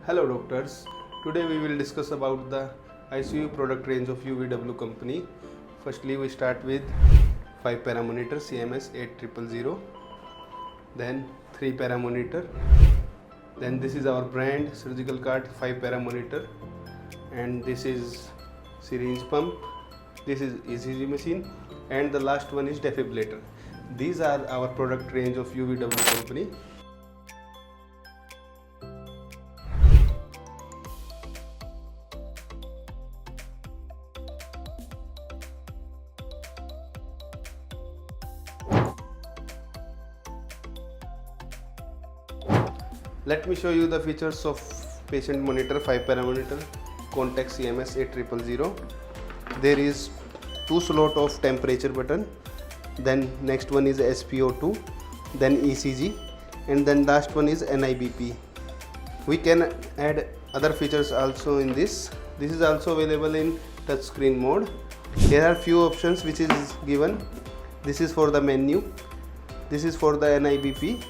Hello doctors, today we will discuss about the ICU product range of UVW company. Firstly we start with 5 paramonitor CMS 8000, then 3 paramonitor, then this is our brand surgical cart 5 paramonitor, and this is syringe pump, this is ECG machine, and the last one is defibrillator. These are our product range of UVW company. Let me show you the features of patient monitor 5 paramonitor CONTEC CMS 8000. There is 2 slot of temperature button, then next one is SpO2, then ECG, and then last one is NIBP. We can add other features also in this. This is also available in touchscreen mode. There are few options which is given. This is for the menu, this is for the NIBP,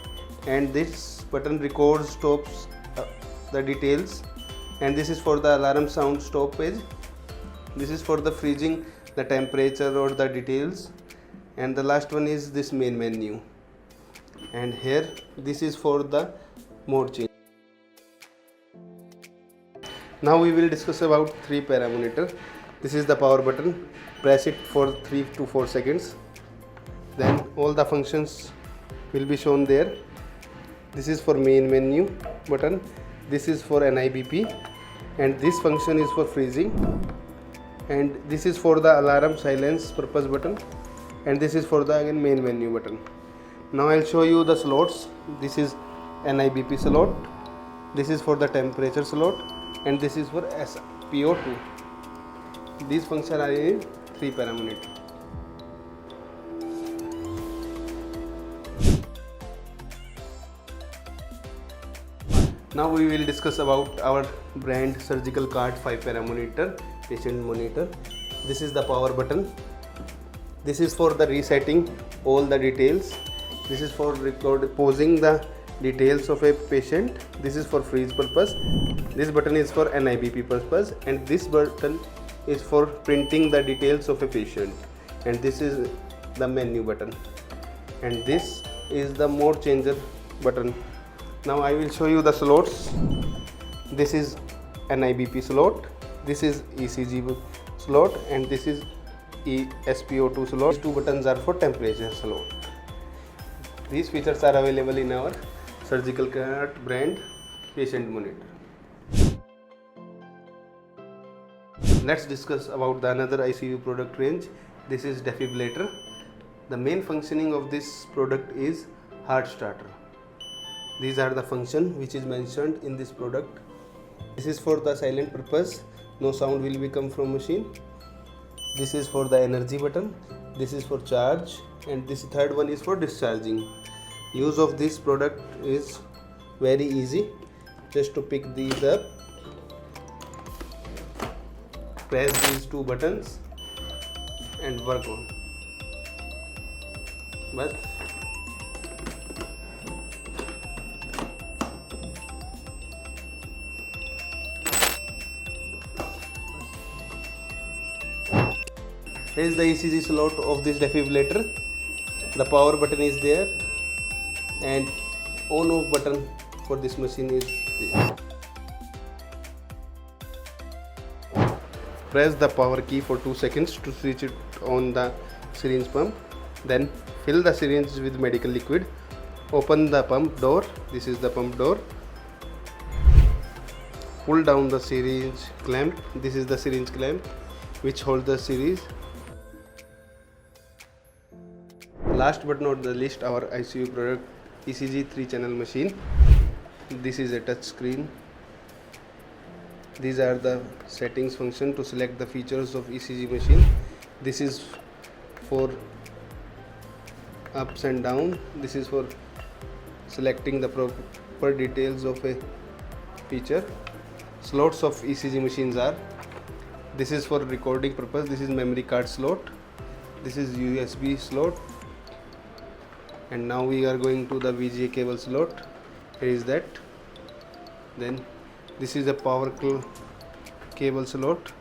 and this button records stops the details, and this is for the alarm sound stoppage. This is for the freezing the temperature or the details, and the last one is this main menu, and here this is for the mode change. Now we will discuss about 3 paramonitor. This is the power button. Press it for 3 to 4 seconds, then all the functions will be shown there. This is for main menu button, this is for NIBP, and this function is for freezing, and this is for the alarm silence purpose button, and this is for the again main menu button. Now I'll show you the slots. This is NIBP slot, this is for the temperature slot, and this is for SpO2. These functions are in 3 paramonitor. Now we will discuss about our brand surgical cart 5 paramonitor patient monitor. This is the power button. This is for the resetting all the details. This is for pausing the details of a patient. This is for freeze purpose. This button is for NIBP purpose, and this button is for printing the details of a patient, and this is the menu button, and this is the mode changer button. Now I will show you the slots. This is NIBP slot, this is ECG slot, and this is SpO2 slot. These 2 buttons are for temperature slot. These features are available in our surgical cart brand patient monitor. Let's discuss about the another ICU product range. This is defibrillator. The main functioning of this product is heart starter. These are the function which is mentioned in this product. This is for the silent purpose, no sound will be come from machine. This is for the energy button, this is for charge, and this third one is for discharging. Use of this product is very easy. Just to pick these up, press these 2 buttons and work on. But here is the ECG slot of this defibrillator. The power button is there, and on off button for this machine is this. Press the power key for 2 seconds to switch it on the syringe pump. Then fill the syringe with medical liquid. Open the pump door. This is the pump door. Pull down the syringe clamp. This is the syringe clamp which holds the syringe. Last but not the least, our ICU product ECG 3-channel machine. This is a touch screen. These are the settings function to select the features of ECG machine. This is for ups and down. This is for selecting the proper details of a feature. Slots of ECG machines are, this is for recording purpose, this is memory card slot, this is USB slot, and now we are going to the VGA cable slot. Here is that. Then This is a power cable slot.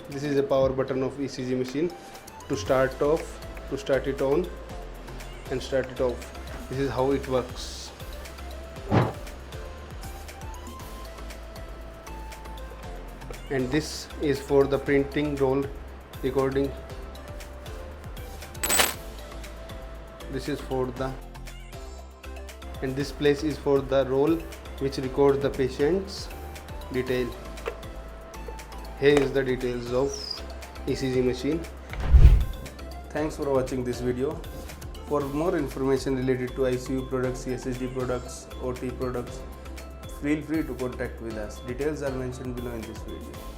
This is a power button of ECG machine to start it on and start it off. This is how it works. And this is for the printing roll recording. This is for the, and this place is for the roll which records the patient's detail. Here is the details of ECG machine. Thanks for watching this video. For more information related to ICU products, CSSD products, OT products, feel free to contact with us. Details are mentioned below in this video.